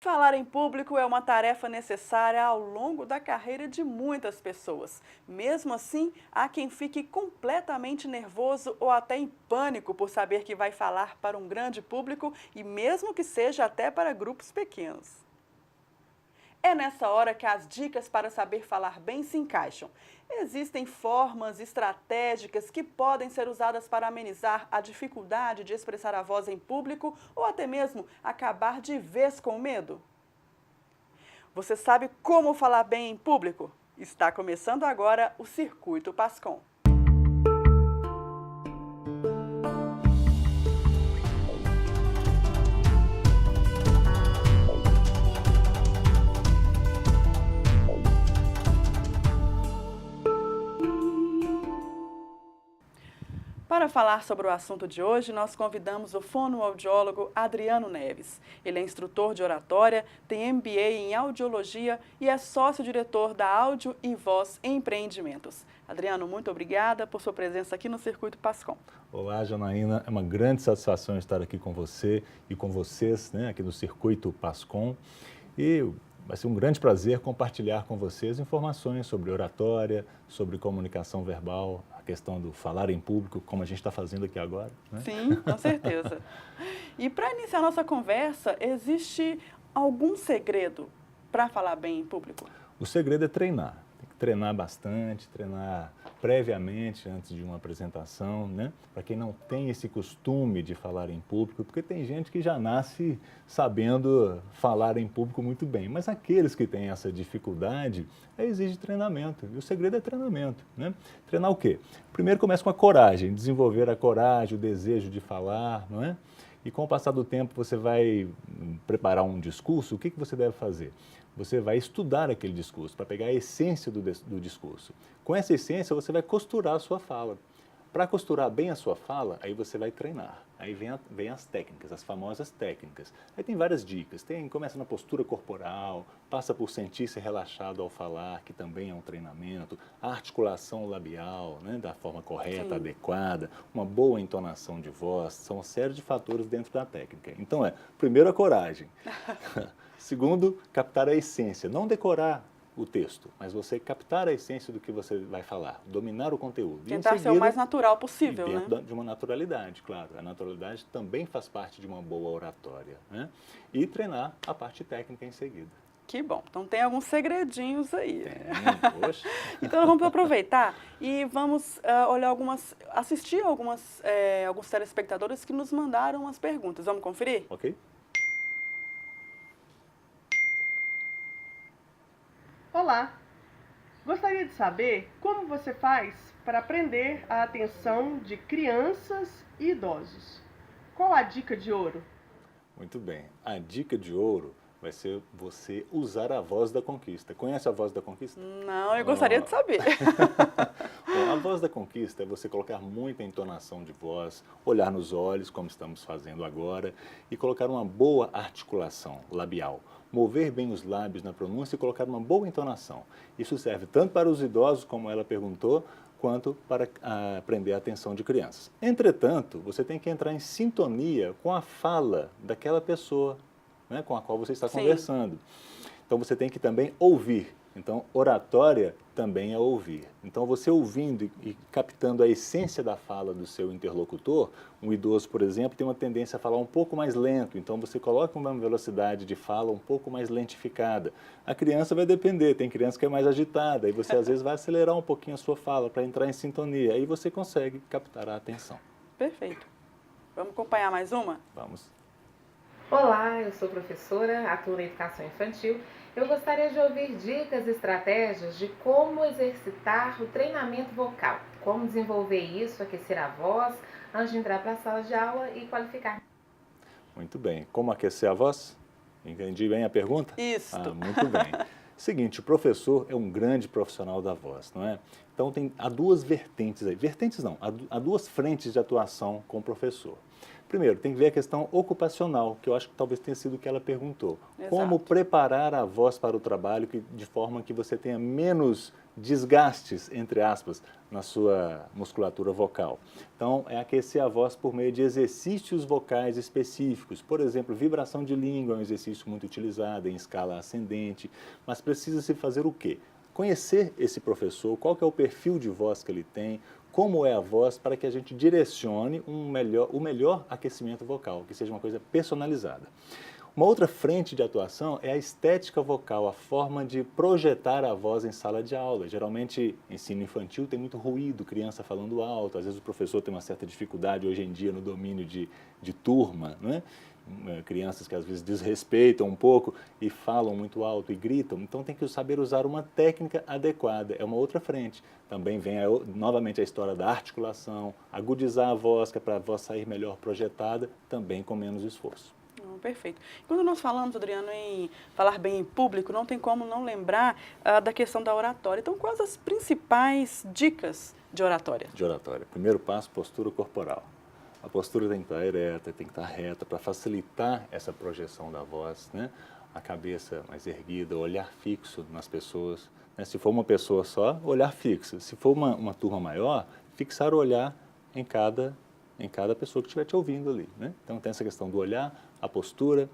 Falar em público é uma tarefa necessária ao longo da carreira de muitas pessoas. Mesmo assim, há quem fique completamente nervoso ou até em pânico por saber que vai falar para um grande público e mesmo que seja até para grupos pequenos. É nessa hora que as dicas para saber falar bem se encaixam. Existem formas estratégicas que podem ser usadas para amenizar a dificuldade de expressar a voz em público ou até mesmo acabar de vez com o medo. Você sabe como falar bem em público? Está começando agora o Circuito Pascom. Para falar sobre o assunto de hoje, nós convidamos o fonoaudiólogo Adriano Neves. Ele é instrutor de oratória, tem MBA em audiologia e é sócio-diretor da Áudio e Voz Empreendimentos. Adriano, muito obrigada por sua presença aqui no Circuito Pascom. Olá, Janaína. É uma grande satisfação estar aqui com você e com vocês, aqui no Circuito Pascom. E vai ser um grande prazer compartilhar com vocês informações sobre oratória, sobre comunicação verbal, a questão do falar em público, como a gente está fazendo aqui agora. Sim, com certeza. E para iniciar nossa conversa, existe algum segredo para falar bem em público? O segredo é treinar. Tem que treinar bastante, treinar previamente antes de uma apresentação, para quem não tem esse costume de falar em público, porque tem gente que já nasce sabendo falar em público muito bem, mas aqueles que têm essa dificuldade, exige treinamento, e o segredo é treinamento. Treinar o quê? Primeiro começa com a coragem, desenvolver a coragem, o desejo de falar, não é? E com o passar do tempo você vai preparar um discurso, o que você deve fazer? Você vai estudar aquele discurso, para pegar a essência do discurso. Com essa essência, você vai costurar a sua fala. Para costurar bem a sua fala, aí você vai treinar. Aí vem as técnicas, as famosas técnicas. Aí tem várias dicas. Começa na postura corporal, passa por sentir-se relaxado ao falar, que também é um treinamento. A articulação labial, da forma correta, Sim. adequada. Uma boa entonação de voz. São uma série de fatores dentro da técnica. Então primeiro a coragem. Segundo, captar a essência. Não decorar o texto, mas você captar a essência do que você vai falar, dominar o conteúdo. Tentar ser o mais natural possível, dentro de uma naturalidade, claro. A naturalidade também faz parte de uma boa oratória. E treinar a parte técnica em seguida. Que bom. Então tem alguns segredinhos aí. Poxa. Então nós vamos aproveitar e vamos assistir alguns telespectadores que nos mandaram as perguntas. Vamos conferir? Ok. Olá! Gostaria de saber como você faz para prender a atenção de crianças e idosos. Qual a dica de ouro? Muito bem. A dica de ouro vai ser você usar a voz da conquista. Conhece a voz da conquista? Não, eu gostaria de saber. Bom, a voz da conquista é você colocar muita entonação de voz, olhar nos olhos, como estamos fazendo agora, e colocar uma boa articulação labial. Mover bem os lábios na pronúncia e colocar uma boa entonação. Isso serve tanto para os idosos, como ela perguntou, quanto para prender a atenção de crianças. Entretanto, você tem que entrar em sintonia com a fala daquela pessoa, com a qual você está conversando. Então, você tem que também ouvir. Então, oratória também é ouvir. Então, você ouvindo e captando a essência da fala do seu interlocutor, um idoso, por exemplo, tem uma tendência a falar um pouco mais lento. Então, você coloca uma velocidade de fala um pouco mais lentificada. A criança vai depender. Tem criança que é mais agitada. E você, às vezes, vai acelerar um pouquinho a sua fala para entrar em sintonia. Aí você consegue captar a atenção. Perfeito. Vamos acompanhar mais uma? Vamos. Olá, eu sou professora, atuo na educação infantil. Eu gostaria de ouvir dicas e estratégias de como exercitar o treinamento vocal, como desenvolver isso, aquecer a voz, antes de entrar para a sala de aula e qualificar. Muito bem. Como aquecer a voz? Entendi bem a pergunta? Isso. Muito bem. Seguinte, o professor é um grande profissional da voz, não é? Então, há duas vertentes aí. Vertentes não, há duas frentes de atuação com o professor. Primeiro, tem que ver a questão ocupacional, que eu acho que talvez tenha sido o que ela perguntou. Exato. Como preparar a voz para o trabalho de forma que você tenha menos desgastes, entre aspas, na sua musculatura vocal. Então, é aquecer a voz por meio de exercícios vocais específicos. Por exemplo, vibração de língua é um exercício muito utilizado em escala ascendente, mas precisa-se fazer o quê? Conhecer esse professor, qual que é o perfil de voz que ele tem, como é a voz, para que a gente direcione o melhor aquecimento vocal, que seja uma coisa personalizada. Uma outra frente de atuação é a estética vocal, a forma de projetar a voz em sala de aula. Geralmente, ensino infantil tem muito ruído, criança falando alto, às vezes o professor tem uma certa dificuldade hoje em dia no domínio de turma, né? Crianças que às vezes desrespeitam um pouco e falam muito alto e gritam, então tem que saber usar uma técnica adequada, é uma outra frente. Também vem novamente a história da articulação, agudizar a voz, que é para a voz sair melhor projetada, também com menos esforço. Perfeito. Quando nós falamos, Adriano, em falar bem em público, não tem como não lembrar da questão da oratória. Então, quais as principais dicas de oratória? De oratória. Primeiro passo, postura corporal. A postura tem que estar ereta, tem que estar reta, para facilitar essa projeção da voz, né? A cabeça mais erguida, olhar fixo nas pessoas, né? Se for uma pessoa só, olhar fixo. Se for uma turma maior, fixar o olhar em cada pessoa que estiver te ouvindo ali, né? Então tem essa questão do olhar, a postura,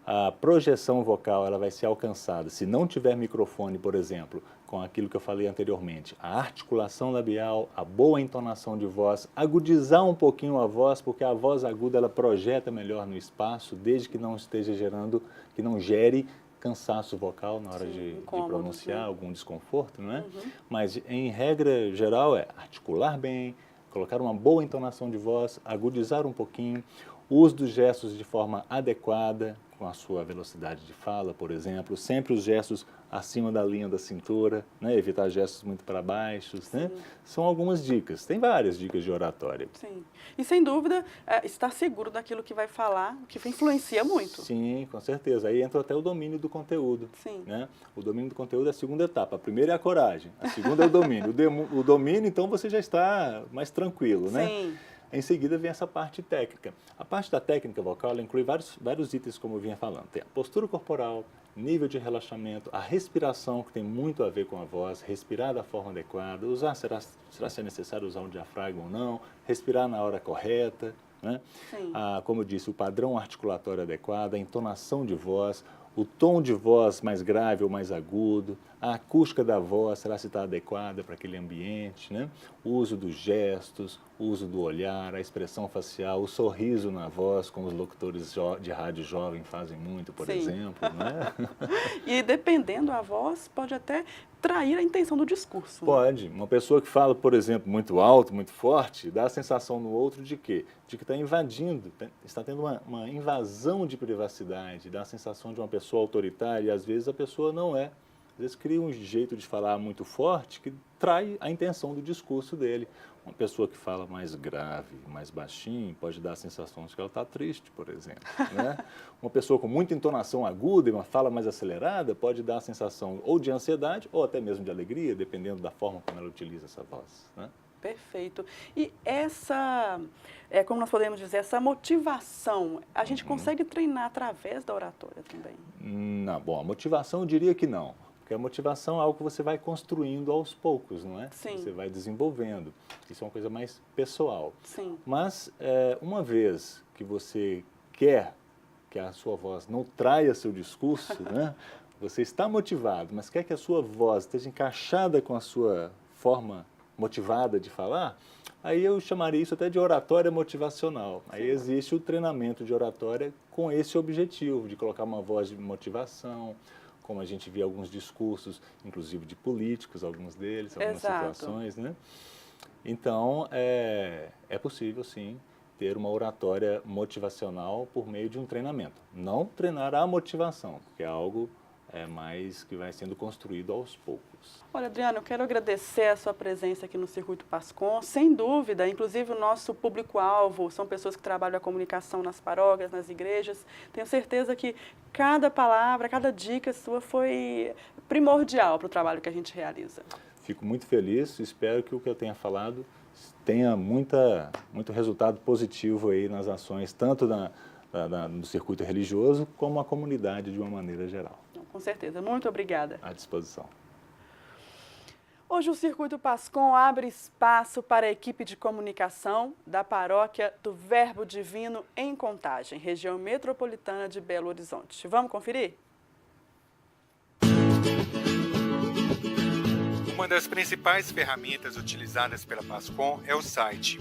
a projeção vocal, ela vai ser alcançada. Se não tiver microfone, por exemplo, com aquilo que eu falei anteriormente, a articulação labial, a boa entonação de voz, agudizar um pouquinho a voz, porque a voz aguda ela projeta melhor no espaço, desde que não esteja gerando, que não gere cansaço vocal na hora de pronunciar, algum desconforto, não é? Mas em regra geral é articular bem, colocar uma boa entonação de voz, agudizar um pouquinho, o uso dos gestos de forma adequada, com a sua velocidade de fala, por exemplo, sempre os gestos acima da linha da cintura, né? Evitar gestos muito para baixo, né? São algumas dicas, tem várias dicas de oratória. Sim, e sem dúvida, estar seguro daquilo que vai falar, que influencia muito. Sim, com certeza, aí entra até o domínio do conteúdo. Sim. Né? O domínio do conteúdo é a segunda etapa, a primeira é a coragem, a segunda é o domínio. O domínio, então, você já está mais tranquilo, né? Sim. Em seguida vem essa parte técnica. A parte da técnica vocal ela inclui vários itens, como eu vinha falando. Tem a postura corporal, nível de relaxamento, a respiração, que tem muito a ver com a voz, respirar da forma adequada, será se é necessário usar um diafragma ou não, respirar na hora correta, né? Como eu disse, o padrão articulatório adequado, a entonação de voz, o tom de voz mais grave ou mais agudo, a acústica da voz, será se está adequada para aquele ambiente, né? O uso dos gestos, o uso do olhar, a expressão facial, o sorriso na voz, como os locutores de rádio jovem fazem muito, por exemplo. Né? E dependendo da voz, pode até trair a intenção do discurso. Pode. Uma pessoa que fala, por exemplo, muito alto, muito forte, dá a sensação no outro de quê? De que está invadindo, está tendo uma invasão de privacidade, dá a sensação de uma pessoa autoritária e às vezes a pessoa não é. Às vezes cria um jeito de falar muito forte que trai a intenção do discurso dele. Uma pessoa que fala mais grave, mais baixinho, pode dar a sensação de que ela está triste, por exemplo. Né? Uma pessoa com muita entonação aguda e uma fala mais acelerada pode dar a sensação ou de ansiedade ou até mesmo de alegria, dependendo da forma como ela utiliza essa voz. Né? Perfeito. E essa, como nós podemos dizer, essa motivação, a gente consegue treinar através da oratória também? Não, bom, a motivação eu diria que não. Porque a motivação é algo que você vai construindo aos poucos, não é? Sim. Você vai desenvolvendo. Isso é uma coisa mais pessoal. Sim. Mas, uma vez que você quer que a sua voz não traia seu discurso, né? Você está motivado, mas quer que a sua voz esteja encaixada com a sua forma motivada de falar, aí eu chamaria isso até de oratória motivacional. Aí existe o treinamento de oratória com esse objetivo, de colocar uma voz de motivação, como a gente vê alguns discursos, inclusive de políticos, alguns deles, algumas situações, né? Então, é possível, sim, ter uma oratória motivacional por meio de um treinamento. Não treinar a motivação, porque é algo mais que vai sendo construído aos poucos. Olha, Adriano, eu quero agradecer a sua presença aqui no Circuito Pascom. Sem dúvida, inclusive o nosso público-alvo são pessoas que trabalham a comunicação nas paróquias, nas igrejas. Tenho certeza que cada palavra, cada dica sua foi primordial para o trabalho que a gente realiza. Fico muito feliz, espero que o que eu tenha falado tenha muito resultado positivo aí nas ações, tanto no circuito religioso, como a comunidade de uma maneira geral. Com certeza. Muito obrigada. À disposição. Hoje o Circuito Pascom abre espaço para a equipe de comunicação da paróquia do Verbo Divino em Contagem, região metropolitana de Belo Horizonte. Vamos conferir? Uma das principais ferramentas utilizadas pela Pascom é o site.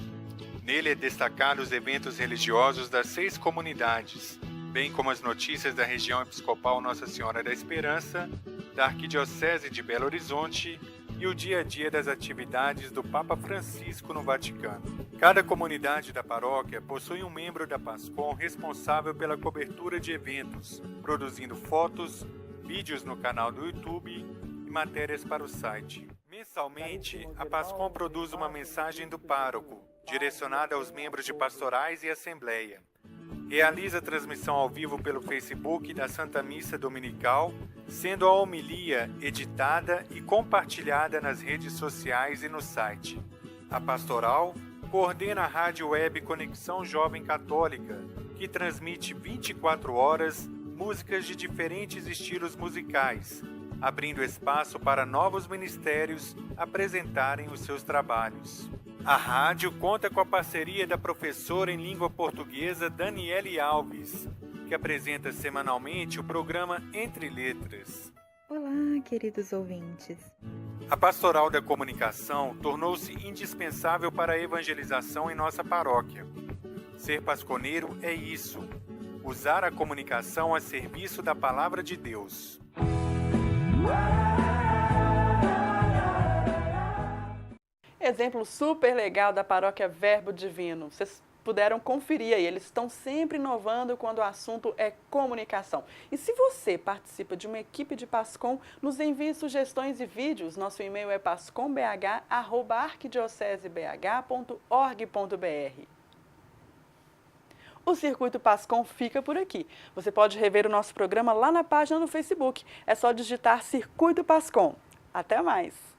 Nele é destacado os eventos religiosos das 6 comunidades, bem como as notícias da região episcopal Nossa Senhora da Esperança, da Arquidiocese de Belo Horizonte e o dia a dia das atividades do Papa Francisco no Vaticano. Cada comunidade da paróquia possui um membro da Pascom responsável pela cobertura de eventos, produzindo fotos, vídeos no canal do YouTube e matérias para o site. Mensalmente, a Pascom produz uma mensagem do pároco, direcionada aos membros de pastorais e assembleia. Realiza transmissão ao vivo pelo Facebook da Santa Missa Dominical, sendo a homilia editada e compartilhada nas redes sociais e no site. A pastoral coordena a rádio web Conexão Jovem Católica, que transmite 24 horas músicas de diferentes estilos musicais, abrindo espaço para novos ministérios apresentarem os seus trabalhos. A rádio conta com a parceria da professora em língua portuguesa Daniele Alves, que apresenta semanalmente o programa Entre Letras. Olá, queridos ouvintes. A pastoral da comunicação tornou-se indispensável para a evangelização em nossa paróquia. Ser pasconeiro é isso, usar a comunicação a serviço da palavra de Deus. Exemplo super legal da paróquia Verbo Divino. Vocês puderam conferir aí, eles estão sempre inovando quando o assunto é comunicação. E se você participa de uma equipe de Pascom, nos envie sugestões e vídeos. Nosso e-mail é pascombh@arquidiocesebh.org.br. O Circuito Pascom fica por aqui. Você pode rever o nosso programa lá na página no Facebook. É só digitar Circuito Pascom. Até mais!